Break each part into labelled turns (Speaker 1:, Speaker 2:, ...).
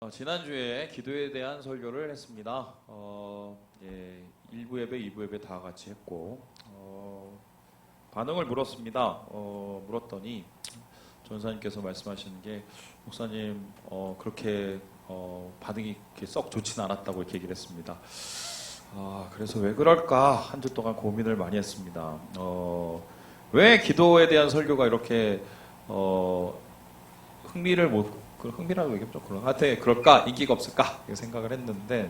Speaker 1: 지난주에 기도에 대한 설교를 했습니다. 1부 예배, 2부 예배 다 같이 했고 반응을 물었습니다. 물었더니 전사님께서 말씀하시는 게 목사님 그렇게 반응이 이렇게 썩 좋지는 않았다고 이렇게 얘기를 했습니다. 그래서 왜 그럴까 한 주 동안 고민을 많이 했습니다. 왜 기도에 대한 설교가 이렇게 흥미라고 얘기하면 좀 그런 것 같아. 그럴까? 인기가 없을까? 이렇게 생각을 했는데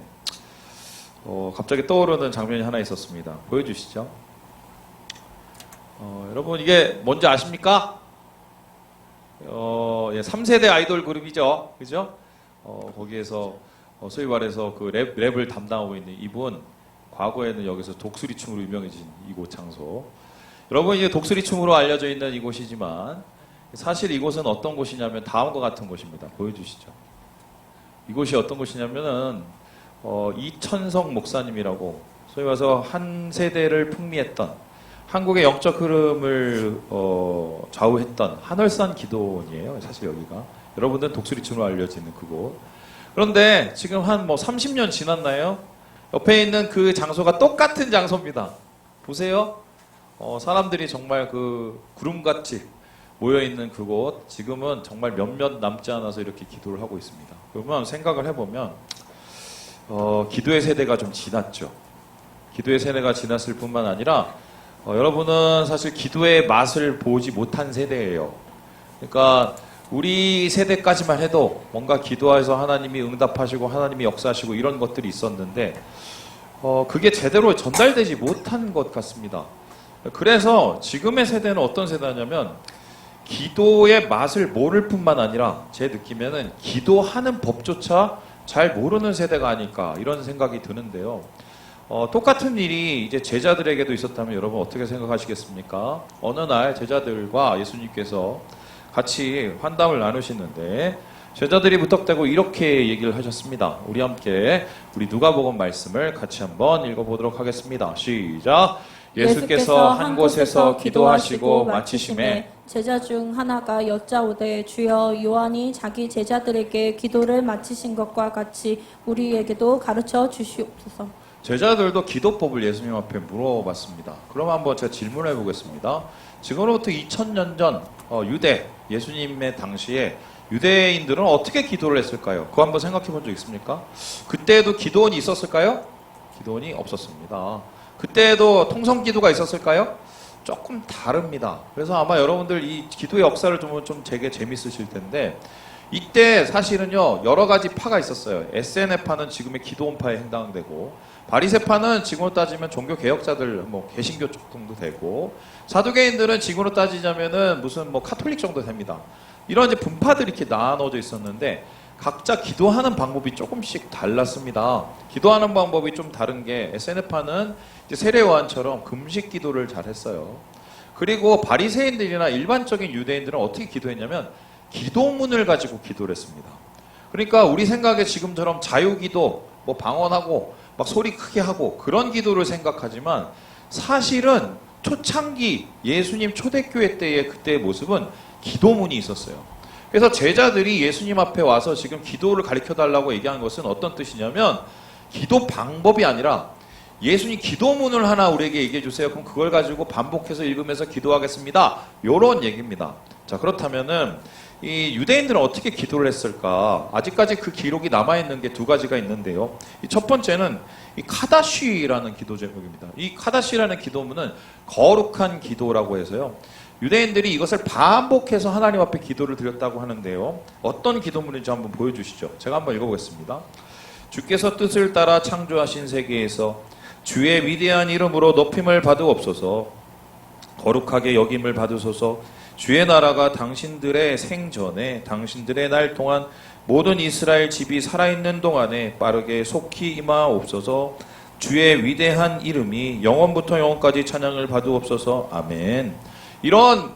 Speaker 1: 갑자기 떠오르는 장면이 하나 있었습니다. 보여주시죠. 여러분 이게 뭔지 아십니까? 3세대 아이돌 그룹이죠. 그죠? 거기에서 소위 말해서 그 랩을 담당하고 있는 이분, 과거에는 여기서 독수리춤으로 유명해진 이곳 장소. 여러분 이게 독수리춤으로 알려져 있는 이곳이지만 사실 이곳은 어떤 곳이냐면 다음과 같은 곳입니다. 보여주시죠. 이곳이 어떤 곳이냐면은 이천성 목사님이라고 소위 말해서 한 세대를 풍미했던 한국의 영적 흐름을 좌우했던 한월산 기도원이에요. 사실 여기가 여러분들은 독수리춤으로 알려지는 그곳. 그런데 지금 한 30년 지났나요? 옆에 있는 그 장소가 똑같은 장소입니다. 보세요. 사람들이 정말 그 구름같이 모여있는 그곳, 지금은 정말 몇몇 남지 않아서 이렇게 기도를 하고 있습니다. 그러면 생각을 해보면 기도의 세대가 좀 지났죠. 기도의 세대가 지났을 뿐만 아니라 여러분은 사실 기도의 맛을 보지 못한 세대예요. 그러니까 우리 세대까지만 해도 뭔가 기도해서 하나님이 응답하시고 하나님이 역사하시고 이런 것들이 있었는데 그게 제대로 전달되지 못한 것 같습니다. 그래서 지금의 세대는 어떤 세대냐면 기도의 맛을 모를 뿐만 아니라 제 느낌에는 기도하는 법조차 잘 모르는 세대가 아닐까 이런 생각이 드는데요. 똑같은 일이 이제 제자들에게도 있었다면 여러분 어떻게 생각하시겠습니까? 어느 날 제자들과 예수님께서 같이 환담을 나누시는데 제자들이 무턱대고 이렇게 얘기를 하셨습니다. 우리 함께 우리 누가복음 말씀을 같이 한번 읽어보도록 하겠습니다. 시작! 예수께서 한 곳에서 기도하시고 마치심에
Speaker 2: 제자 중 하나가 여짜오되 주여 요한이 자기 제자들에게 기도를 마치신 것과 같이 우리에게도 가르쳐 주시옵소서.
Speaker 1: 제자들도 기도법을 예수님 앞에 물어봤습니다. 그럼 한번 제가 질문해 보겠습니다. 지금으로부터 2000년 전 유대 예수님의 당시에 유대인들은 어떻게 기도를 했을까요? 그거 한번 생각해 본 적 있습니까? 그때도 기도원이 있었을까요? 기도원이 없었습니다. 그때도 통성기도가 있었을까요? 조금 다릅니다. 그래서 아마 여러분들 이 기도의 역사를 좀 되게 재밌으실 텐데 이때 사실은요 여러 가지 파가 있었어요. SNF파는 지금의 기도원파에 해당되고 바리새파는 지금으로 따지면 종교개혁자들 개신교 쪽 정도 되고 사두개인들은 지금으로 따지자면은 무슨 카톨릭 정도 됩니다. 이런 이제 분파들이 이렇게 나눠져 있었는데 각자 기도하는 방법이 조금씩 달랐습니다. 기도하는 방법이 좀 다른 게 SNF파는 세례요한처럼 금식 기도를 잘 했어요. 그리고 바리새인들이나 일반적인 유대인들은 어떻게 기도했냐면 기도문을 가지고 기도를 했습니다. 그러니까 우리 생각에 지금처럼 자유기도 방언하고 막 소리 크게 하고 그런 기도를 생각하지만 사실은 초창기 예수님 초대교회 때의 그때의 모습은 기도문이 있었어요. 그래서 제자들이 예수님 앞에 와서 지금 기도를 가르쳐달라고 얘기하는 것은 어떤 뜻이냐면 기도 방법이 아니라 예수님 기도문을 하나 우리에게 얘기해 주세요. 그럼 그걸 가지고 반복해서 읽으면서 기도하겠습니다. 요런 얘기입니다. 자, 그렇다면은 이 유대인들은 어떻게 기도를 했을까? 아직까지 그 기록이 남아있는 게 두 가지가 있는데요. 첫 번째는 이 카다시라는 기도 제목입니다. 이 카다시라는 기도문은 거룩한 기도라고 해서요. 유대인들이 이것을 반복해서 하나님 앞에 기도를 드렸다고 하는데요. 어떤 기도문인지 한번 보여주시죠. 제가 한번 읽어보겠습니다. 주께서 뜻을 따라 창조하신 세계에서 주의 위대한 이름으로 높임을 받으옵소서. 거룩하게 여김을 받으소서. 주의 나라가 당신들의 생전에 당신들의 날 동안 모든 이스라엘 집이 살아있는 동안에 빠르게 속히 임하옵소서. 주의 위대한 이름이 영원부터 영원까지 찬양을 받으옵소서. 아멘. 이런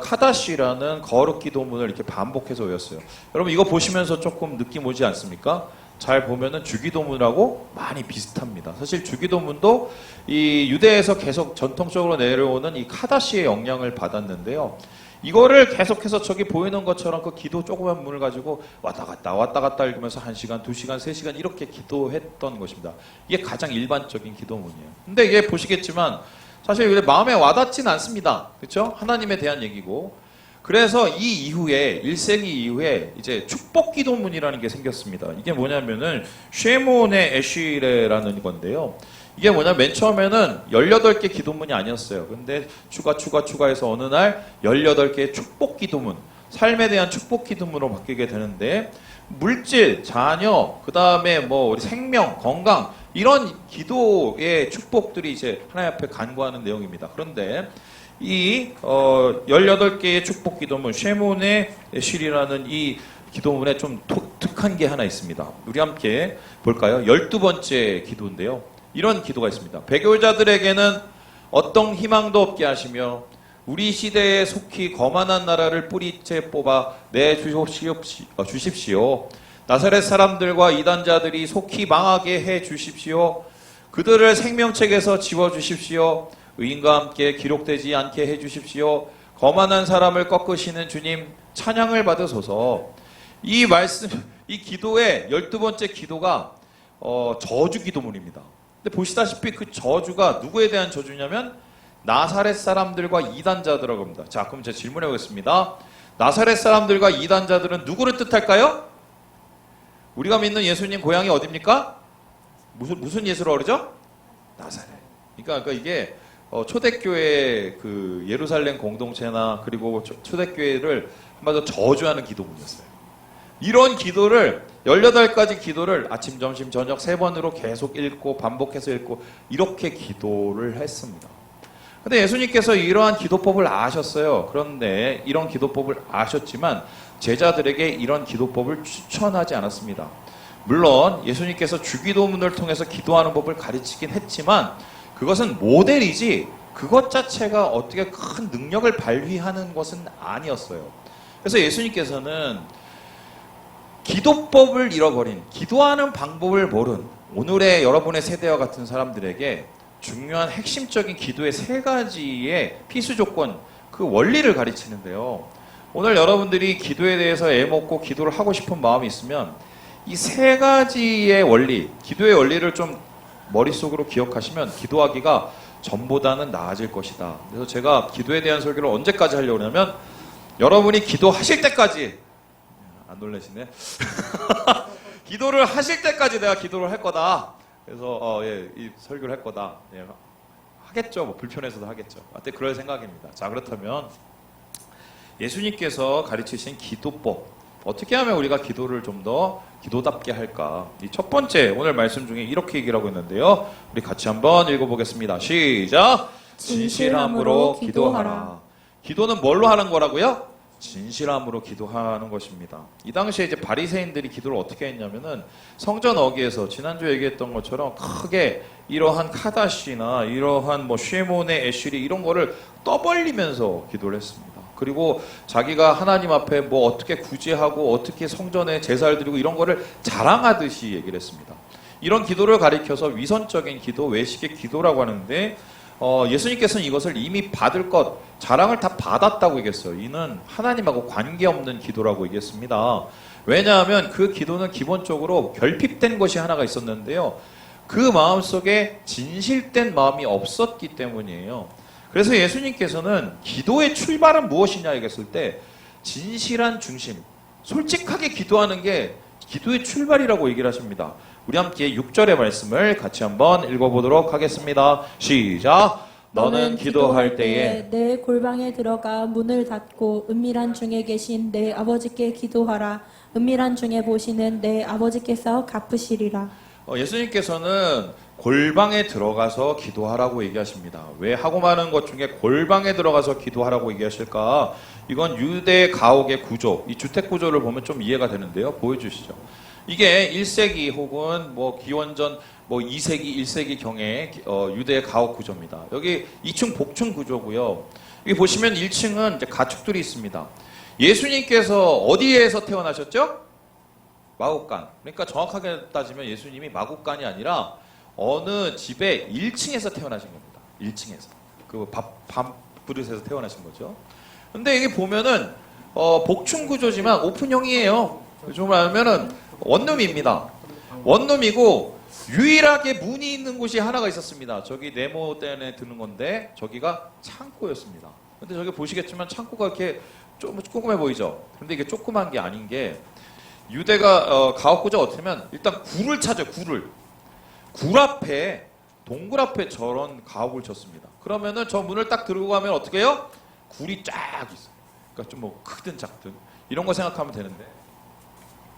Speaker 1: 카다시라는 거룩 기도문을 이렇게 반복해서 외웠어요. 여러분 이거 보시면서 조금 느낌 오지 않습니까? 잘 보면은 주기도문하고 많이 비슷합니다. 사실 주기도문도 이 유대에서 계속 전통적으로 내려오는 이 카다시의 영향을 받았는데요. 이거를 계속해서 저기 보이는 것처럼 그 기도 조그만 문을 가지고 왔다 갔다 읽으면서 1시간, 2시간, 3시간 이렇게 기도했던 것입니다. 이게 가장 일반적인 기도문이에요. 근데 이게 보시겠지만 사실 마음에 와닿진 않습니다. 그렇죠? 하나님에 대한 얘기고. 그래서 이 이후에 1세기 이후에 이제 축복 기도문이라는 게 생겼습니다. 이게 뭐냐면은 쉐몬의 에쉬레라는 건데요. 이게 뭐냐 맨 처음에는 18개 기도문이 아니었어요. 근데 추가해서 어느 날 18개의 축복 기도문, 삶에 대한 축복 기도문으로 바뀌게 되는데 물질, 자녀, 그다음에 뭐 우리 생명, 건강 이런 기도의 축복들이 이제 하나님 앞에 간구하는 내용입니다. 그런데 이 18개의 축복 기도문 쉐몬의 실이라는 이 기도문에 좀 독특한 게 하나 있습니다. 우리 함께 볼까요? 12번째 기도인데요. 이런 기도가 있습니다. 배교자들에게는 어떤 희망도 없게 하시며 우리 시대에 속히 거만한 나라를 뿌리째 뽑아 내주십시오. 나사렛 사람들과 이단자들이 속히 망하게 해 주십시오. 그들을 생명책에서 지워주십시오. 의인과 함께 기록되지 않게 해주십시오. 거만한 사람을 꺾으시는 주님 찬양을 받으소서. 이 말씀, 이 기도의 12번째 기도가 저주 기도문입니다. 근데 보시다시피 그 저주가 누구에 대한 저주냐면 나사렛 사람들과 이단자들이라고 합니다. 자, 그럼 제가 질문해 보겠습니다. 나사렛 사람들과 이단자들은 누구를 뜻할까요? 우리가 믿는 예수님 고향이 어디입니까? 무슨 예수로 그러죠? 나사렛. 그러니까 이게 초대교회 그 예루살렘 공동체나 그리고 초대교회를 한마디로 저주하는 기도문이었어요. 이런 기도를 18가지 기도를 아침, 점심, 저녁 3번으로 계속 읽고 반복해서 읽고 이렇게 기도를 했습니다. 근데 예수님께서 이러한 기도법을 아셨어요. 그런데 이런 기도법을 아셨지만 제자들에게 이런 기도법을 추천하지 않았습니다. 물론 예수님께서 주기도문을 통해서 기도하는 법을 가르치긴 했지만 그것은 모델이지 그것 자체가 어떻게 큰 능력을 발휘하는 것은 아니었어요. 그래서 예수님께서는 기도법을 잃어버린, 기도하는 방법을 모른 오늘의 여러분의 세대와 같은 사람들에게 중요한 핵심적인 기도의 3가지의 필수 조건, 그 원리를 가르치는데요. 오늘 여러분들이 기도에 대해서 애먹고 기도를 하고 싶은 마음이 있으면 이 3가지의 원리, 기도의 원리를 좀 머릿속으로 기억하시면 기도하기가 전보다는 나아질 것이다. 그래서 제가 기도에 대한 설교를 언제까지 하려고 하냐면 여러분이 기도하실 때까지, 안 놀라시네. 기도를 하실 때까지 내가 기도를 할 거다. 그래서 이 설교를 할 거다. 예, 하겠죠. 뭐 불편해서도 하겠죠. 하여튼 그럴 생각입니다. 자, 그렇다면 예수님께서 가르치신 기도법, 어떻게 하면 우리가 기도를 좀 더 기도답게 할까? 이 첫 번째 오늘 말씀 중에 이렇게 얘기를 하고 있는데요. 우리 같이 한번 읽어보겠습니다. 시작! 진실함으로 기도하라. 기도는 뭘로 하는 거라고요? 진실함으로 기도하는 것입니다. 이 당시에 이제 바리새인들이 기도를 어떻게 했냐면은 성전 어귀에서 지난주에 얘기했던 것처럼 크게 이러한 카다시나 이러한 뭐 쉐몬의 에쉬리 이런 거를 떠벌리면서 기도를 했습니다. 그리고 자기가 하나님 앞에 뭐 어떻게 구제하고 어떻게 성전에 제사를 드리고 이런 거를 자랑하듯이 얘기를 했습니다. 이런 기도를 가리켜서 위선적인 기도, 외식의 기도라고 하는데 예수님께서는 이것을 이미 받을 것, 자랑을 다 받았다고 얘기했어요. 이는 하나님하고 관계없는 기도라고 얘기했습니다. 왜냐하면 그 기도는 기본적으로 결핍된 것이 하나가 있었는데요. 그 마음속에 진실된 마음이 없었기 때문이에요. 그래서 예수님께서는 기도의 출발은 무엇이냐 얘기했을 때 진실한 중심, 솔직하게 기도하는 게 기도의 출발이라고 얘기를 하십니다. 우리 함께 6절의 말씀을 같이 한번 읽어보도록 하겠습니다. 시작! 너는 기도할 때에
Speaker 2: 내 골방에 들어가 문을 닫고 은밀한 중에 계신 내 아버지께 기도하라. 은밀한 중에 보시는 내 아버지께서 갚으시리라.
Speaker 1: 예수님께서는 골방에 들어가서 기도하라고 얘기하십니다. 왜 하고 많은 것 중에 골방에 들어가서 기도하라고 얘기하실까? 이건 유대 가옥의 구조, 이 주택 구조를 보면 좀 이해가 되는데요. 보여주시죠. 이게 1세기 혹은 뭐 기원전 뭐 2세기, 1세기 경의 유대 가옥 구조입니다. 여기 2층 복층 구조고요. 여기 보시면 1층은 이제 가축들이 있습니다. 예수님께서 어디에서 태어나셨죠? 마국간. 그러니까 정확하게 따지면 예수님이 마국간이 아니라 어느 집에 1층에서 태어나신 겁니다. 1층에서. 그 밥그릇에서 태어나신 거죠. 근데 이게 보면은 복층 구조지만 오픈형이에요. 좀 말하면은 원룸입니다. 원룸이고 유일하게 문이 있는 곳이 하나가 있었습니다. 저기 네모대에 드는 건데 저기가 창고였습니다. 근데 저기 보시겠지만 창고가 이렇게 좀 조그매 보이죠? 근데 이게 조그만 게 아닌 게 유대가 가옥 구조가 어떻게 하면 일단 굴을 찾아요. 굴 앞에 동굴 앞에 저런 가옥을 쳤습니다. 그러면은 저 문을 딱 들고 가면 어떻게 해요? 굴이 쫙 있어요. 그러니까 좀 뭐 크든 작든 이런 거 생각하면 되는데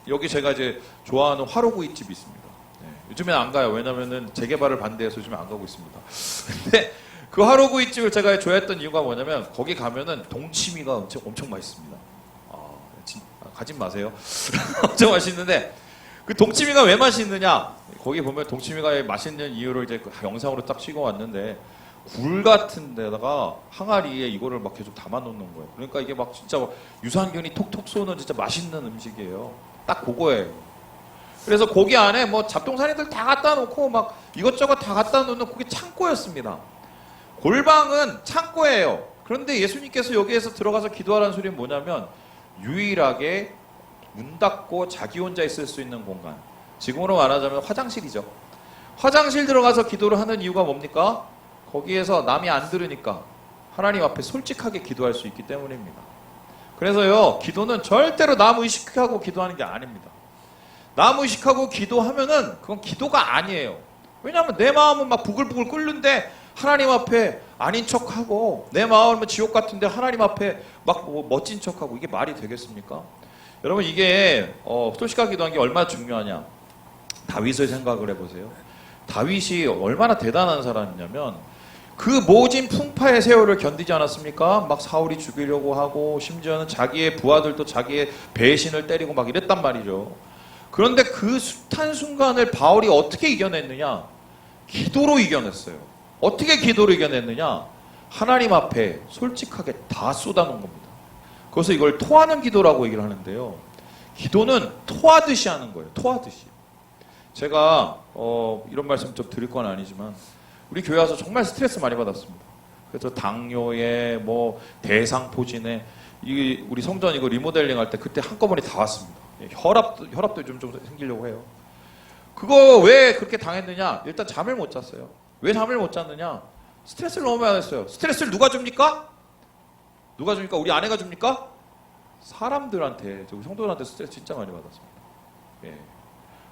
Speaker 1: 여기 제가 이제 좋아하는 화로구이집이 있습니다. 네, 요즘엔 안 가요. 왜냐면은 재개발을 반대해서 요즘에 안 가고 있습니다. 근데 그 화로구이집을 제가 좋아했던 이유가 뭐냐면 거기 가면은 동치미가 엄청 맛있습니다. 가진 마세요. 엄청 맛있는데 그 동치미가 왜 맛있느냐? 거기 보면 동치미가 맛있는 이유를 이제 그 영상으로 딱 찍어 왔는데 굴 같은 데다가 항아리에 이거를 막 계속 담아 놓는 거예요. 그러니까 이게 막 진짜 유산균이 톡톡 쏘는 진짜 맛있는 음식이에요. 딱 그거예요. 그래서 거기 안에 뭐 잡동사니들 다 갖다 놓고 막 이것저것 다 갖다 놓는 그게 창고였습니다. 골방은 창고예요. 그런데 예수님께서 여기에서 들어가서 기도하라는 소리는 뭐냐면 유일하게 문 닫고 자기 혼자 있을 수 있는 공간. 지금으로 말하자면 화장실이죠. 화장실 들어가서 기도를 하는 이유가 뭡니까? 거기에서 남이 안 들으니까 하나님 앞에 솔직하게 기도할 수 있기 때문입니다. 그래서요, 기도는 절대로 남 의식하고 기도하는 게 아닙니다. 남 의식하고 기도하면은 그건 기도가 아니에요. 왜냐하면 내 마음은 막 부글부글 끓는데 하나님 앞에 아닌 척하고 내 마음은 지옥 같은데 하나님 앞에 막 뭐 멋진 척하고 이게 말이 되겠습니까? 여러분 이게 솔직하게 기도하는 게 얼마나 중요하냐. 다윗을 생각을 해보세요. 다윗이 얼마나 대단한 사람이냐면 그 모진 풍파의 세월을 견디지 않았습니까? 막 사울이 죽이려고 하고 심지어는 자기의 부하들도 자기의 배신을 때리고 막 이랬단 말이죠. 그런데 그 숱한 순간을 바울이 어떻게 이겨냈느냐? 기도로 이겨냈어요. 어떻게 기도로 이겨냈느냐? 하나님 앞에 솔직하게 다 쏟아놓은 겁니다. 그래서 이걸 토하는 기도라고 얘기를 하는데요. 기도는 토하듯이 하는 거예요. 토하듯이. 제가 이런 말씀 좀 드릴 건 아니지만 우리 교회 와서 정말 스트레스 많이 받았습니다. 그래서 당뇨에 뭐 대상포진에 우리 성전 이거 리모델링 할 때 그때 한꺼번에 다 왔습니다. 혈압도 좀 생기려고 해요. 그거 왜 그렇게 당했느냐? 일단 잠을 못 잤어요. 왜 잠을 못 잤느냐? 스트레스를 너무 많이 받았어요. 스트레스를 누가 줍니까? 누가 줍니까? 우리 아내가 줍니까? 사람들한테, 저기 성도들한테 스트레스 진짜 많이 받았습니다. 예.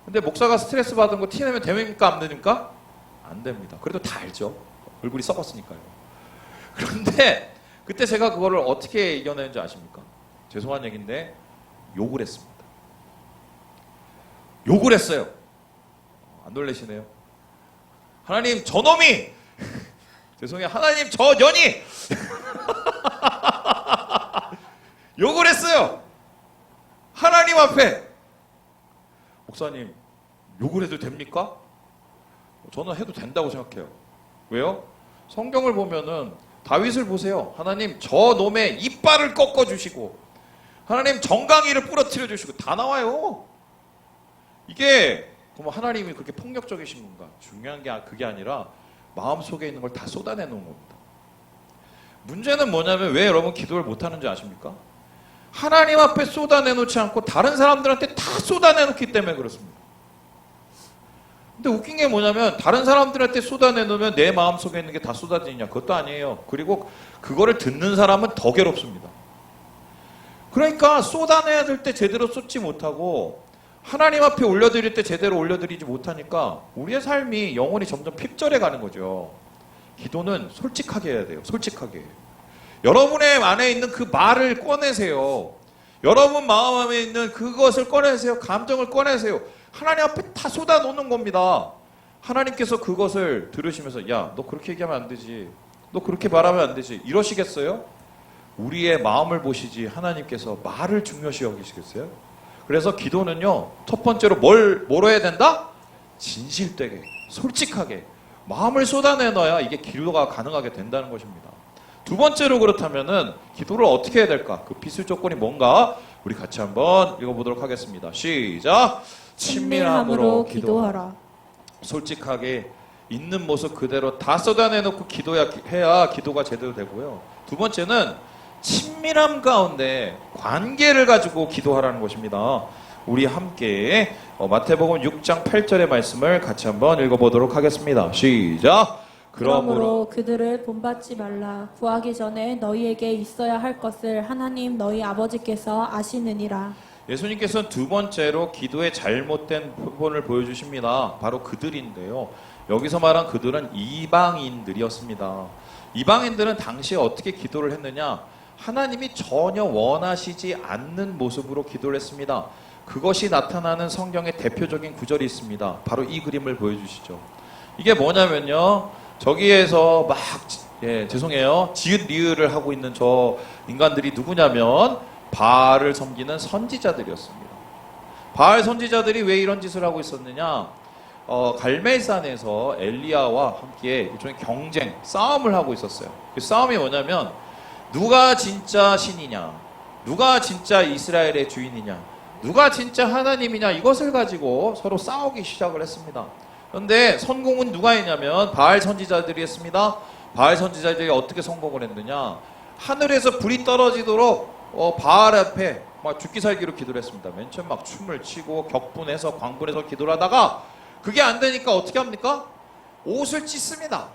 Speaker 1: 근데 목사가 스트레스 받은 거 티내면 됩니까? 안 됩니까? 안 됩니다. 그래도 다 알죠. 얼굴이 썩었으니까요. 그런데 그때 제가 그거를 어떻게 이겨내는지 아십니까? 죄송한 얘기인데 욕을 했습니다. 욕을 했어요. 안 놀라시네요. 하나님 저놈이 죄송해요. 하나님 저 년이 욕을 했어요. 하나님 앞에. 목사님 욕을 해도 됩니까? 저는 해도 된다고 생각해요. 왜요? 성경을 보면은 다윗을 보세요. 하나님 저 놈의 이빨을 꺾어주시고 하나님 정강이를 부러뜨려 주시고 다 나와요. 이게 그럼 하나님이 그렇게 폭력적이신 건가? 중요한 게 그게 아니라 마음속에 있는 걸 다 쏟아내는 겁니다. 문제는 뭐냐면 왜 여러분 기도를 못하는지 아십니까? 하나님 앞에 쏟아내놓지 않고 다른 사람들한테 다 쏟아내놓기 때문에 그렇습니다. 근데 웃긴 게 뭐냐면 다른 사람들한테 쏟아내놓으면 내 마음속에 있는 게 다 쏟아지냐? 그것도 아니에요. 그리고 그거를 듣는 사람은 더 괴롭습니다. 그러니까 쏟아내야 될 때 제대로 쏟지 못하고 하나님 앞에 올려드릴 때 제대로 올려드리지 못하니까 우리의 삶이 영혼이 점점 핍절해 가는 거죠. 기도는 솔직하게 해야 돼요. 솔직하게. 여러분의 안에 있는 그 말을 꺼내세요. 여러분 마음 안에 있는 그것을 꺼내세요. 감정을 꺼내세요. 하나님 앞에 다 쏟아놓는 겁니다. 하나님께서 그것을 들으시면서 야, 너 그렇게 얘기하면 안 되지. 너 그렇게 말하면 안 되지. 이러시겠어요? 우리의 마음을 보시지 하나님께서 말을 중요시 여기시겠어요? 그래서 기도는요, 첫 번째로 뭐로 해야 된다? 진실되게, 솔직하게 마음을 쏟아내놔야 이게 기도가 가능하게 된다는 것입니다. 두 번째로 그렇다면은 기도를 어떻게 해야 될까? 그 필수 조건이 뭔가? 우리 같이 한번 읽어보도록 하겠습니다. 시작! 친밀함으로 기도하라. 솔직하게 있는 모습 그대로 다 쏟아내놓고 기도해야 기도가 제대로 되고요. 두 번째는 친밀함 가운데 관계를 가지고 기도하라는 것입니다. 우리 함께 마태복음 6장 8절의 말씀을 같이 한번 읽어보도록 하겠습니다. 시작!
Speaker 2: 그러므로 그들을 본받지 말라. 구하기 전에 너희에게 있어야 할 것을 하나님 너희 아버지께서 아시느니라.
Speaker 1: 예수님께서는 두 번째로 기도의 잘못된 부분을 보여주십니다. 바로 그들인데요. 여기서 말한 그들은 이방인들이었습니다. 이방인들은 당시에 어떻게 기도를 했느냐? 하나님이 전혀 원하시지 않는 모습으로 기도를 했습니다. 그것이 나타나는 성경의 대표적인 구절이 있습니다. 바로 이 그림을 보여주시죠. 이게 뭐냐면요. 저기에서 막 죄송해요. 지읒 리을을 하고 있는 저 인간들이 누구냐면 바알을 섬기는 선지자들이었습니다. 바알 선지자들이 왜 이런 짓을 하고 있었느냐? 갈멜산에서 엘리야와 함께 일종의 경쟁, 싸움을 하고 있었어요. 그 싸움이 뭐냐면 누가 진짜 신이냐, 누가 진짜 이스라엘의 주인이냐, 누가 진짜 하나님이냐, 이것을 가지고 서로 싸우기 시작을 했습니다. 그런데 성공은 누가 했냐면 바알 선지자들이 했습니다. 바알 선지자들이 어떻게 성공을 했느냐? 하늘에서 불이 떨어지도록 바알 앞에 막 죽기 살기로 기도를 했습니다. 맨 처음 막 춤을 추고 격분해서 광분해서 기도를 하다가 그게 안 되니까 어떻게 합니까? 옷을 찢습니다.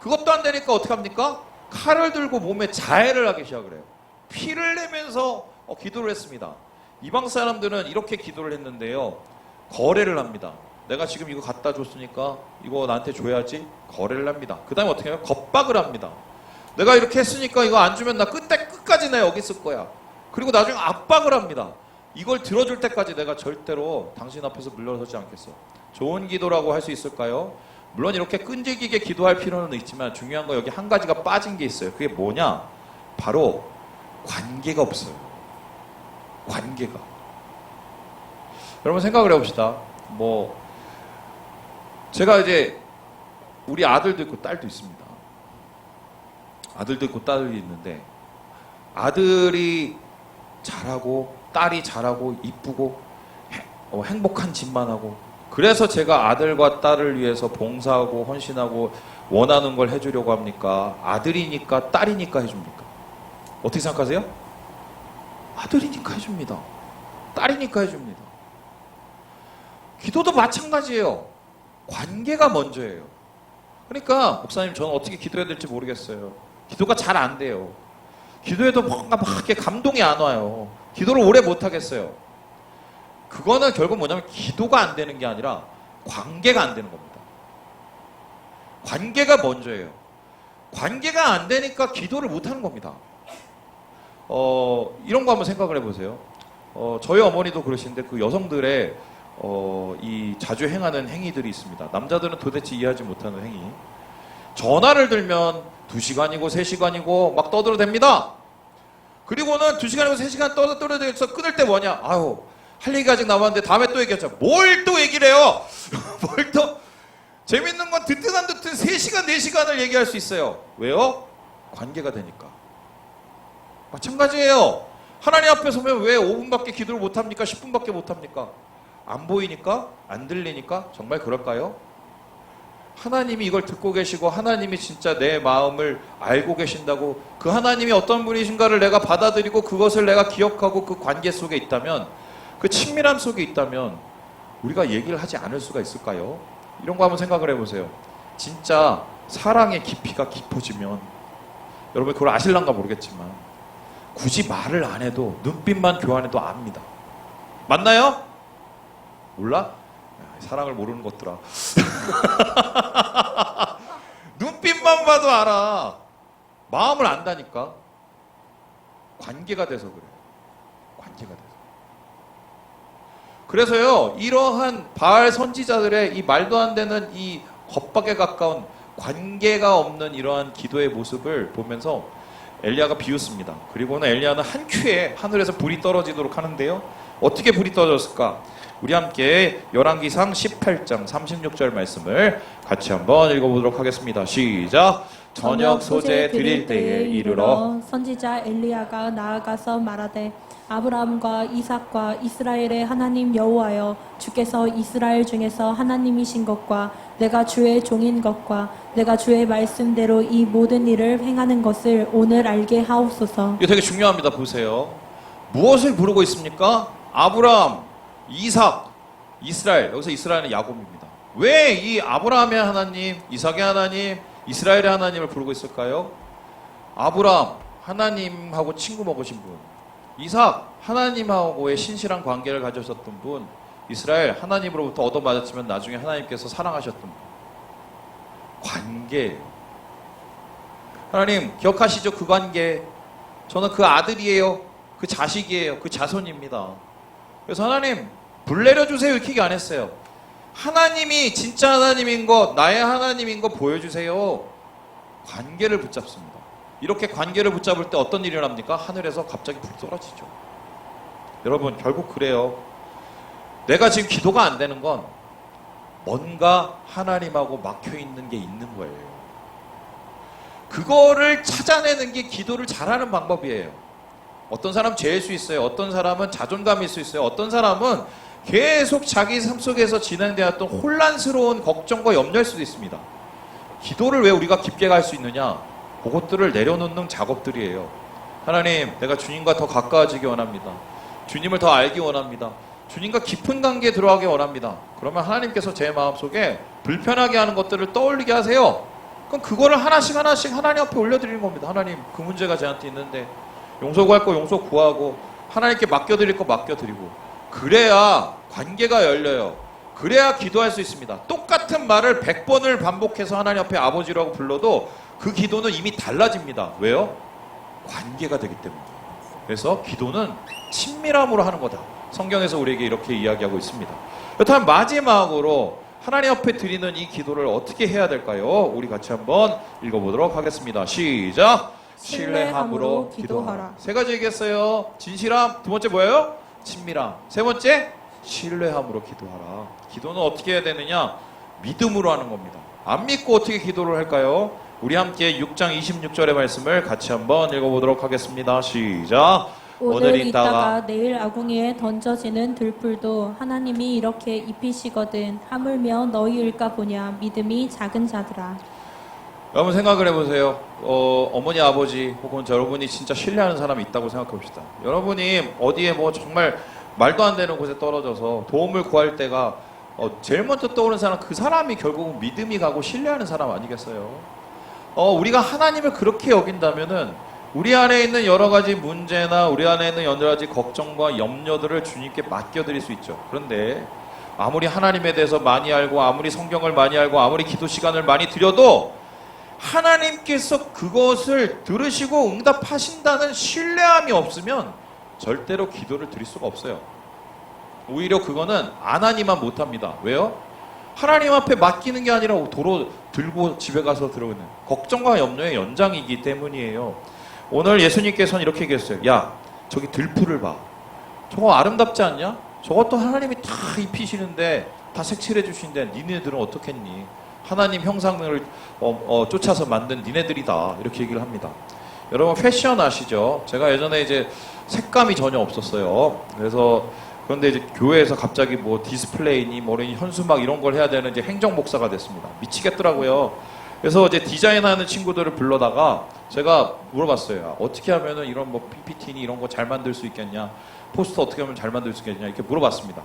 Speaker 1: 그것도 안 되니까 어떻게 합니까? 칼을 들고 몸에 자해를 하기 시작을 해요. 피를 내면서 기도를 했습니다. 이방 사람들은 이렇게 기도를 했는데요. 거래를 합니다. 내가 지금 이거 갖다 줬으니까 이거 나한테 줘야지. 거래를 합니다. 그 다음에 어떻게 해요? 겁박을 합니다. 내가 이렇게 했으니까 이거 안 주면 나 끝까지 나 여기 있을 거야. 그리고 나중에 압박을 합니다. 이걸 들어줄 때까지 내가 절대로 당신 앞에서 물러서지 않겠어. 좋은 기도라고 할 수 있을까요? 물론 이렇게 끈질기게 기도할 필요는 있지만 중요한 거 여기 한 가지가 빠진 게 있어요. 그게 뭐냐? 바로 관계가 없어요. 관계가. 여러분 생각을 해봅시다. 제가 이제 우리 아들도 있고 딸도 있습니다. 아들도 있고 딸이 있는데 아들이 잘하고 딸이 잘하고 이쁘고 행복한 집만 하고 그래서 제가 아들과 딸을 위해서 봉사하고 헌신하고 원하는 걸 해주려고 합니까? 아들이니까 딸이니까 해줍니까? 어떻게 생각하세요? 아들이니까 해줍니다. 딸이니까 해줍니다. 기도도 마찬가지예요. 관계가 먼저예요. 그러니까 목사님 저는 어떻게 기도해야 될지 모르겠어요. 기도가 잘 안 돼요. 기도해도 뭔가 막 이렇게 감동이 안 와요. 기도를 오래 못 하겠어요. 그거는 결국 뭐냐면 기도가 안 되는 게 아니라 관계가 안 되는 겁니다. 관계가 먼저예요. 관계가 안 되니까 기도를 못 하는 겁니다. 이런 거 한번 생각을 해보세요. 저희 어머니도 그러시는데 그 여성들의 이 자주 행하는 행위들이 있습니다. 남자들은 도대체 이해하지 못하는 행위. 전화를 들면 2시간이고 3시간이고 막 떠들어댑니다. 그리고는 2시간이고 3시간 떠들어대서 끊을 때 뭐냐? 아유, 할 얘기가 아직 남았는데 다음에 또 얘기하자. 뭘 또 얘기를 해요? 뭘 또? 재밌는 건 듣든 안 듣든 3시간, 4시간을 얘기할 수 있어요. 왜요? 관계가 되니까. 마찬가지예요. 하나님 앞에 서면 왜 5분밖에 기도를 못합니까? 10분밖에 못합니까? 안 보이니까? 안 들리니까? 정말 그럴까요? 하나님이 이걸 듣고 계시고 하나님이 진짜 내 마음을 알고 계신다고 그 하나님이 어떤 분이신가를 내가 받아들이고 그것을 내가 기억하고 그 관계 속에 있다면 그 친밀함 속에 있다면 우리가 얘기를 하지 않을 수가 있을까요? 이런 거 한번 생각을 해보세요. 진짜 사랑의 깊이가 깊어지면 여러분 그걸 아실란가 모르겠지만 굳이 말을 안 해도 눈빛만 교환해도 압니다. 맞나요? 몰라? 사랑을 모르는 것들아. 눈빛만 봐도 알아. 마음을 안다니까. 관계가 돼서 그래. 관계가 돼서. 그래서요, 이러한 바알 선지자들의 이 말도 안 되는 이 겁박에 가까운 관계가 없는 이러한 기도의 모습을 보면서 엘리야가 비웃습니다. 그리고는 엘리야는 한 큐에 하늘에서 불이 떨어지도록 하는데요. 어떻게 불이 떨어졌을까? 우리 함께 열왕기상 18장 36절 말씀을 같이 한번 읽어보도록 하겠습니다. 시작! 저녁 소재 드릴 때에 이르러
Speaker 2: 선지자 엘리야가 나아가서 말하되 아브라함과 이삭과 이스라엘의 하나님 여호와여, 주께서 이스라엘 중에서 하나님이신 것과 내가 주의 종인 것과 내가 주의 말씀대로 이 모든 일을 행하는 것을 오늘 알게 하옵소서.
Speaker 1: 이거 되게 중요합니다. 보세요. 무엇을 부르고 있습니까? 아브라함, 이삭, 이스라엘. 여기서 이스라엘은 야곱입니다. 왜 이 아브라함의 하나님, 이삭의 하나님, 이스라엘의 하나님을 부르고 있을까요? 아브라함, 하나님하고 친구 먹으신 분. 이삭, 하나님하고의 신실한 관계를 가지셨던 분. 이스라엘, 하나님으로부터 얻어맞았지만 나중에 하나님께서 사랑하셨던 분. 관계예요. 하나님 기억하시죠? 그 관계. 저는 그 아들이에요. 그 자식이에요. 그 자손입니다. 그래서 하나님 불 내려주세요 이렇게 얘기 안 했어요. 하나님이 진짜 하나님인 거, 나의 하나님인 거 보여주세요. 관계를 붙잡습니다. 이렇게 관계를 붙잡을 때 어떤 일이 일어납니까? 하늘에서 갑자기 불이 떨어지죠. 여러분 결국 그래요. 내가 지금 기도가 안 되는 건 뭔가 하나님하고 막혀있는 게 있는 거예요. 그거를 찾아내는 게 기도를 잘하는 방법이에요. 어떤 사람은 죄일 수 있어요. 어떤 사람은 자존감일 수 있어요. 어떤 사람은 계속 자기 삶 속에서 진행되었던 혼란스러운 걱정과 염려일 수도 있습니다. 기도를 왜 우리가 깊게 갈 수 있느냐? 그것들을 내려놓는 작업들이에요. 하나님, 내가 주님과 더 가까워지기 원합니다. 주님을 더 알기 원합니다. 주님과 깊은 관계에 들어가기 원합니다. 그러면 하나님께서 제 마음속에 불편하게 하는 것들을 떠올리게 하세요. 그럼 그거를 하나씩 하나님 앞에 올려드리는 겁니다. 하나님, 그 문제가 저한테 있는데 용서 구할 거 용서 구하고 하나님께 맡겨드릴 거 맡겨드리고, 그래야 관계가 열려요. 그래야 기도할 수 있습니다. 똑같은 말을 100번을 반복해서 하나님 앞에 아버지라고 불러도 그 기도는 이미 달라집니다. 왜요? 관계가 되기 때문에. 그래서 기도는 친밀함으로 하는 거다. 성경에서 우리에게 이렇게 이야기하고 있습니다. 그렇다면 마지막으로 하나님 앞에 드리는 이 기도를 어떻게 해야 될까요? 우리 같이 한번 읽어보도록 하겠습니다. 시작! 신뢰함으로 기도하라. 세 가지 얘기했어요. 진실함. 두 번째 뭐예요? 친밀함. 세 번째 신뢰함으로 기도하라. 기도는 어떻게 해야 되느냐? 믿음으로 하는 겁니다. 안 믿고 어떻게 기도를 할까요? 우리 함께 6장 26절의 말씀을 같이 한번 읽어보도록 하겠습니다. 시작!
Speaker 2: 오늘 있다가 내일 아궁이에 던져지는 들풀도 하나님이 이렇게 입히시거든 하물며 너희일까 보냐. 믿음이 작은 자들아.
Speaker 1: 여러분 생각을 해보세요. 어머니, 아버지 혹은 여러분이 진짜 신뢰하는 사람이 있다고 생각해봅시다. 여러분이 어디에 뭐 정말 말도 안 되는 곳에 떨어져서 도움을 구할 때가 제일 먼저 떠오르는 사람, 그 사람이 결국은 믿음이 가고 신뢰하는 사람 아니겠어요? 우리가 하나님을 그렇게 여긴다면은 우리 안에 있는 여러 가지 문제나 우리 안에 있는 여러 가지 걱정과 염려들을 주님께 맡겨드릴 수 있죠. 그런데 아무리 하나님에 대해서 많이 알고 아무리 성경을 많이 알고 아무리 기도 시간을 많이 드려도 하나님께서 그것을 들으시고 응답하신다는 신뢰함이 없으면 절대로 기도를 드릴 수가 없어요. 오히려 그거는 안 하니만 못합니다. 왜요? 하나님 앞에 맡기는 게 아니라 도로 들고 집에 가서 들어오는 걱정과 염려의 연장이기 때문이에요. 오늘 예수님께서는 이렇게 얘기했어요. 야, 저기 들풀을 봐. 저거 아름답지 않냐? 저것도 하나님이 다 입히시는데 다 색칠해 주시는데 니네들은 어떻겠니? 하나님 형상을 쫓아서 만든 니네들이다. 이렇게 얘기를 합니다. 여러분 패션 아시죠? 제가 예전에 이제 색감이 전혀 없었어요. 그런데 이제 교회에서 갑자기 뭐 디스플레이니 뭐 현수막 이런 걸 해야 되는 이제 행정 목사가 됐습니다. 미치겠더라고요. 그래서 이제 디자인하는 친구들을 불러다가 제가 물어봤어요. 어떻게 하면은 이런 뭐 PPT니 이런 거 잘 만들 수 있겠냐? 포스터 어떻게 하면 잘 만들 수 있겠냐? 이렇게 물어봤습니다.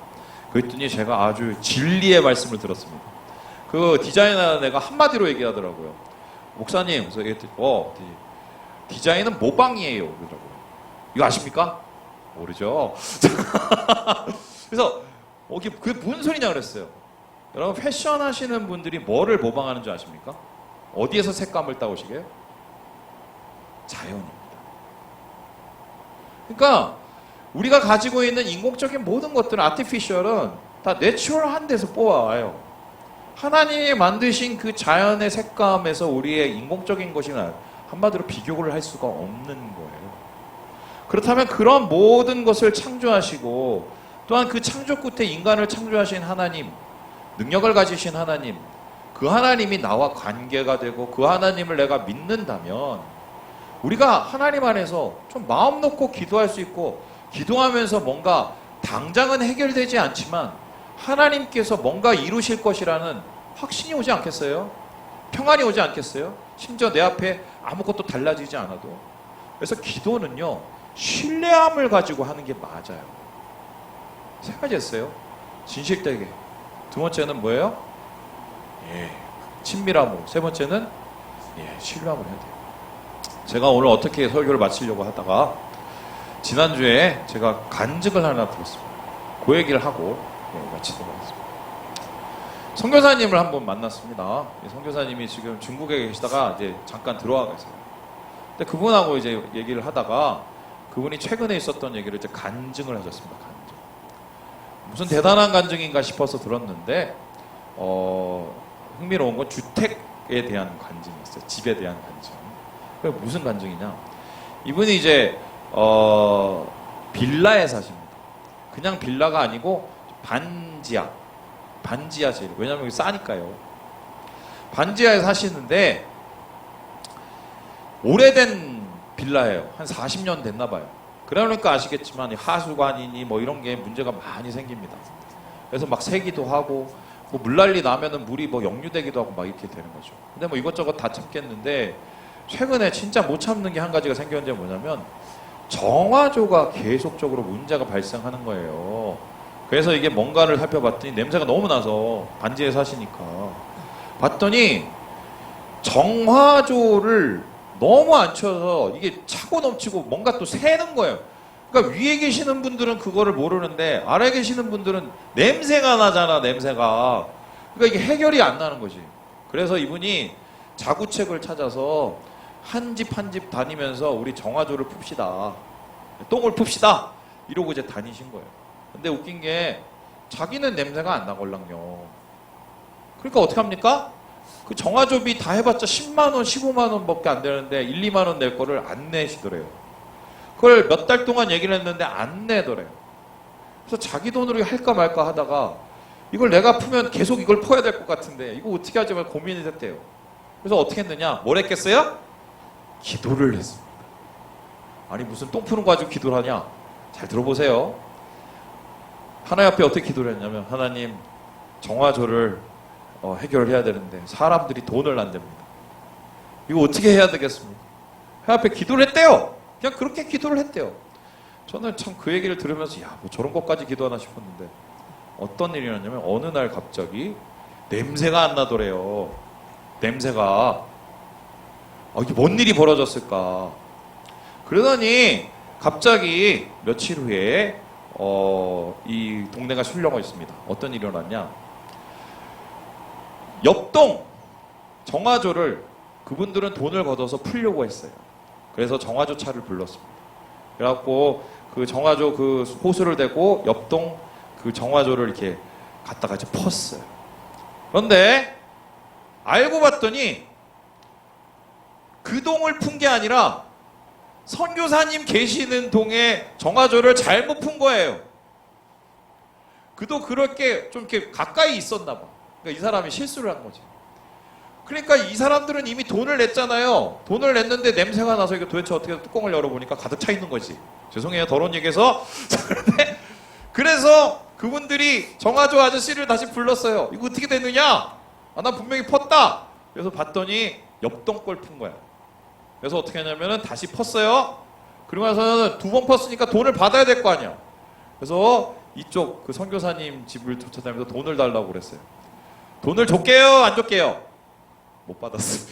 Speaker 1: 그랬더니 제가 아주 진리의 말씀을 들었습니다. 그 디자인하는 애가 한마디로 얘기하더라고요. 목사님, 그래서 얘기했더니 디자인은 모방이에요. 그러더라고요. 이거 아십니까? 모르죠. 그래서 그게 무슨 소리냐 그랬어요. 여러분 패션 하시는 분들이 뭐를 모방하는 줄 아십니까? 어디에서 색감을 따오시게요? 자연입니다. 그러니까 우리가 가지고 있는 인공적인 모든 것들은 아티피셜은 다 내추럴한 데서 뽑아와요. 하나님이 만드신 그 자연의 색감에서 우리의 인공적인 것이나 한마디로 비교를 할 수가 없는 거예요. 그렇다면 그런 모든 것을 창조하시고 또한 그 창조 끝에 인간을 창조하신 하나님, 능력을 가지신 하나님, 그 하나님이 나와 관계가 되고 그 하나님을 내가 믿는다면 우리가 하나님 안에서 좀 마음 놓고 기도할 수 있고 기도하면서 뭔가 당장은 해결되지 않지만 하나님께서 뭔가 이루실 것이라는 확신이 오지 않겠어요? 평안이 오지 않겠어요? 심지어 내 앞에 아무것도 달라지지 않아도. 그래서 기도는요, 신뢰함을 가지고 하는 게 맞아요. 세 가지 했어요. 진실되게. 두 번째는 뭐예요? 친밀함으로. 세 번째는 신뢰함을 해야 돼요. 제가 오늘 어떻게 설교를 마치려고 하다가 지난주에 제가 간증을 하나 들었습니다. 그 얘기를 하고 마치도록 하겠습니다. 선교사님을 한번 만났습니다. 선교사님이 지금 중국에 계시다가 이제 잠깐 들어와 계세요. 근데 그분하고 이제 얘기를 하다가 그분이 최근에 있었던 얘기를 이제 간증을 하셨습니다. 간증. 무슨 대단한 간증인가 싶어서 들었는데 흥미로운 건 주택에 대한 간증이었어요. 집에 대한 간증. 그게 무슨 간증이냐? 이분이 이제 빌라에 사십니다. 그냥 빌라가 아니고 반지하실. 왜냐면 여기 싸니까요. 반지하에 사시는데 오래된 빌라예요. 한 40년 됐나 봐요. 그러니까 아시겠지만 하수관이니 뭐 이런 게 문제가 많이 생깁니다. 그래서 막 새기도 하고 뭐 물난리 나면은 물이 뭐 역류되기도 하고 막 이렇게 되는 거죠. 근데 뭐 이것저것 다 참겠는데 최근에 진짜 못 참는 게 한 가지가 생겼는데 뭐냐면 정화조가 계속적으로 문제가 발생하는 거예요. 그래서 이게 뭔가를 살펴봤더니 냄새가 너무 나서 반지에 사시니까 봤더니 정화조를 너무 안 치워서 이게 차고 넘치고 뭔가 또 새는 거예요. 그러니까 위에 계시는 분들은 그거를 모르는데 아래에 계시는 분들은 냄새가 나잖아, 냄새가. 그러니까 이게 해결이 안 나는 거지. 그래서 이분이 자구책을 찾아서 한 집 한 집 다니면서 우리 정화조를 풉시다. 똥을 풉시다. 이러고 이제 다니신 거예요. 근데 웃긴 게 자기는 냄새가 안 나걸랑요. 그러니까 어떻게 합니까? 그 정화조비 다 해봤자 10만 원, 15만 원밖에 안 되는데 1, 2만 원 낼 거를 안 내시더래요. 그걸 몇 달 동안 얘기를 했는데 안 내더래요. 그래서 자기 돈으로 할까 말까 하다가 이걸 내가 푸면 계속 이걸 퍼야 될 것 같은데 이거 어떻게 하지 말 고민이 됐대요. 그래서 어떻게 했느냐? 뭘 했겠어요? 기도를 했습니다. 아니 무슨 똥 푸는 거 가지고 기도를 하냐? 잘 들어보세요. 하나님 앞에 어떻게 기도를 했냐면 하나님 정화조를 해결해야 되는데 사람들이 돈을 안 댑니다. 이거 어떻게 해야 되겠습니까? 하나님 앞에 기도를 했대요. 그냥 그렇게 기도를 했대요. 저는 참 그 얘기를 들으면서 야, 뭐 저런 것까지 기도하나 싶었는데 어떤 일이 났냐면 어느 날 갑자기 냄새가 안 나더래요. 냄새가 이게 뭔 일이 벌어졌을까? 그러더니 갑자기 며칠 후에 이 동네가 술렁어 있습니다. 어떤 일이 일어났냐? 옆동 정화조를 그분들은 돈을 걷어서 풀려고 했어요. 그래서 정화조 차를 불렀습니다. 그래갖고 그 정화조 그 호수를 대고 옆동 그 정화조를 이렇게 갖다가 이제 펐어요. 그런데 알고 봤더니 그 동을 푼 게 아니라 선교사님 계시는 동에 정화조를 잘못 푼 거예요. 그도 그렇게 좀 이렇게 가까이 있었나 봐. 그러니까 이 사람이 실수를 한 거지. 그러니까 이 사람들은 이미 돈을 냈잖아요. 돈을 냈는데 냄새가 나서 이거 도대체 어떻게 뚜껑을 열어보니까 가득 차 있는 거지. 죄송해요. 더러운 얘기해서. 그래서 그분들이 정화조 아저씨를 다시 불렀어요. 이거 어떻게 됐느냐? 나 분명히 펐다. 그래서 봤더니 옆동 걸 푼 거야. 그래서 어떻게 하냐면은 다시 펐어요. 그리고 나서는 두 번 펐으니까 돈을 받아야 될 거 아니야. 그래서 이쪽 그 선교사님 집을 쫓아다니면서 돈을 달라고 그랬어요. 돈을 줄게요? 안 줄게요? 못 받았어.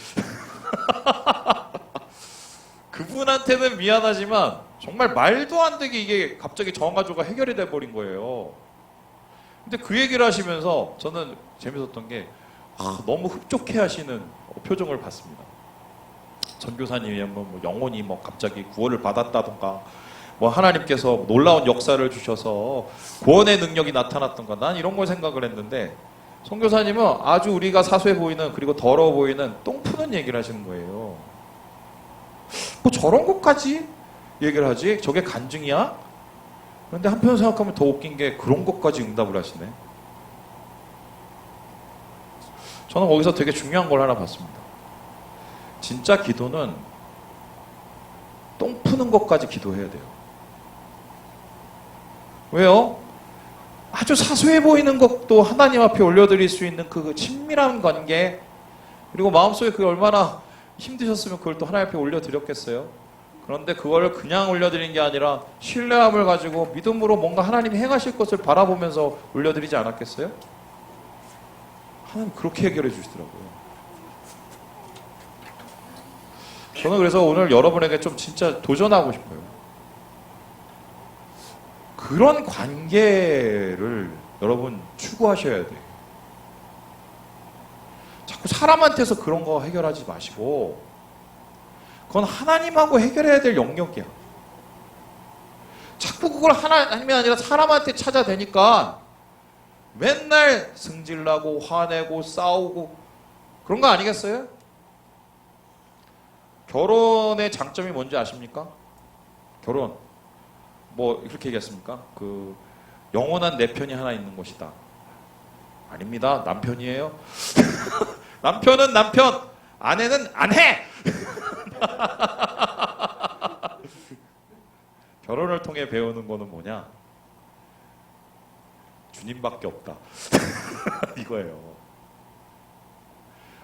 Speaker 1: 그분한테는 미안하지만 정말 말도 안 되게 이게 갑자기 정화조가 해결이 돼버린 거예요. 근데 그 얘기를 하시면서 저는 재밌었던 게 너무 흡족해 하시는 표정을 봤습니다. 전교사님이 뭐 영혼이 뭐 갑자기 구원을 받았다던가 뭐 하나님께서 놀라운 역사를 주셔서 구원의 능력이 나타났던가 난 이런 걸 생각을 했는데 선교사님은 아주 우리가 사소해 보이는 그리고 더러워 보이는 똥 푸는 얘기를 하시는 거예요. 뭐 저런 것까지 얘기를 하지? 저게 간증이야? 그런데 한편 생각하면 더 웃긴 게 그런 것까지 응답을 하시네. 저는 거기서 되게 중요한 걸 하나 봤습니다. 진짜 기도는 똥 푸는 것까지 기도해야 돼요. 왜요? 아주 사소해 보이는 것도 하나님 앞에 올려드릴 수 있는 그 친밀한 관계, 그리고 마음속에 그게 얼마나 힘드셨으면 그걸 또 하나님 앞에 올려드렸겠어요? 그런데 그걸 그냥 올려드린 게 아니라 신뢰함을 가지고 믿음으로 뭔가 하나님이 행하실 것을 바라보면서 올려드리지 않았겠어요? 하나님 그렇게 해결해 주시더라고요. 저는 그래서 오늘 여러분에게 좀 진짜 도전하고 싶어요. 그런 관계를 여러분 추구하셔야 돼요. 자꾸 사람한테서 그런 거 해결하지 마시고 그건 하나님하고 해결해야 될 영역이야. 자꾸 그걸 하나님이 아니라 사람한테 찾아대니까 맨날 승질나고 화내고 싸우고 그런 거 아니겠어요? 결혼의 장점이 뭔지 아십니까? 결혼 뭐 이렇게 얘기했습니까? 그 영원한 내 편이 하나 있는 곳이다. 아닙니다. 남편이에요. 남편은 남편, 아내는 아내. 결혼을 통해 배우는 거는 뭐냐? 주님밖에 없다. 이거예요.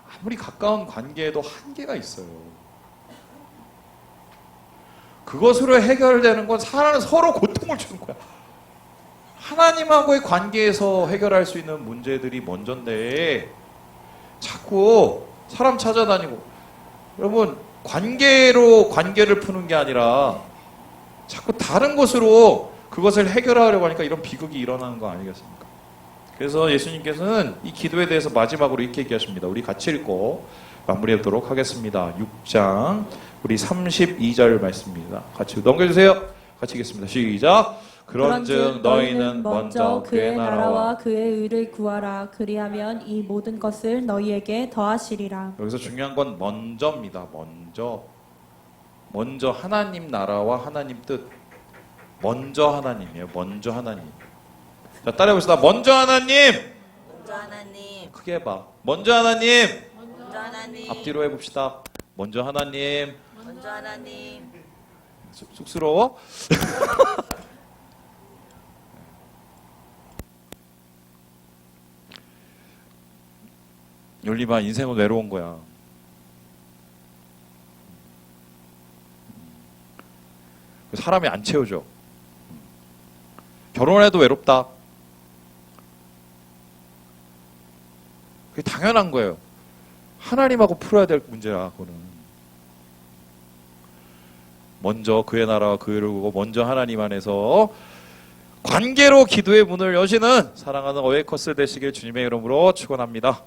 Speaker 1: 아무리 가까운 관계에도 한계가 있어요. 그것으로 해결되는 건 사람은 서로 고통을 주는 거야. 하나님하고의 관계에서 해결할 수 있는 문제들이 먼저인데 자꾸 사람 찾아다니고, 여러분 관계로 관계를 푸는 게 아니라 자꾸 다른 것으로 그것을 해결하려고 하니까 이런 비극이 일어나는 거 아니겠습니까? 그래서 예수님께서는 이 기도에 대해서 마지막으로 이렇게 얘기하십니다. 우리 같이 읽고 마무리하도록 하겠습니다. 6장 우리 32절 말씀입니다. 같이 넘겨주세요. 같이 읽겠습니다. 시작. 그런즉 너희는 먼저
Speaker 2: 그의 나라와 그의 의를 구하라. 그리하면 이 모든 것을 너희에게 더하시리라.
Speaker 1: 여기서 중요한 건 먼저입니다. 먼저 하나님 나라와 하나님 뜻. 먼저 하나님이에요. 먼저 하나님. 자, 따라해봅시다. 먼저 하나님.
Speaker 3: 먼저 하나님,
Speaker 1: 크게 해봐. 먼저 하나님.
Speaker 3: 먼저 하나님,
Speaker 1: 앞뒤로 해봅시다. 먼저 하나님.
Speaker 3: 먼저 하나님,
Speaker 1: 쑥스러워? 윤리봐, 인생은 외로운 거야. 사람이 안 채워져. 결혼해도 외롭다. 그게 당연한 거예요. 하나님하고 풀어야 될 문제야, 그거는. 먼저 그의 나라와 그의 의를 구하고 먼저 하나님 안에서 관계로 기도의 문을 여시는 사랑하는 어웨이커스 되시길 주님의 이름으로 축원합니다.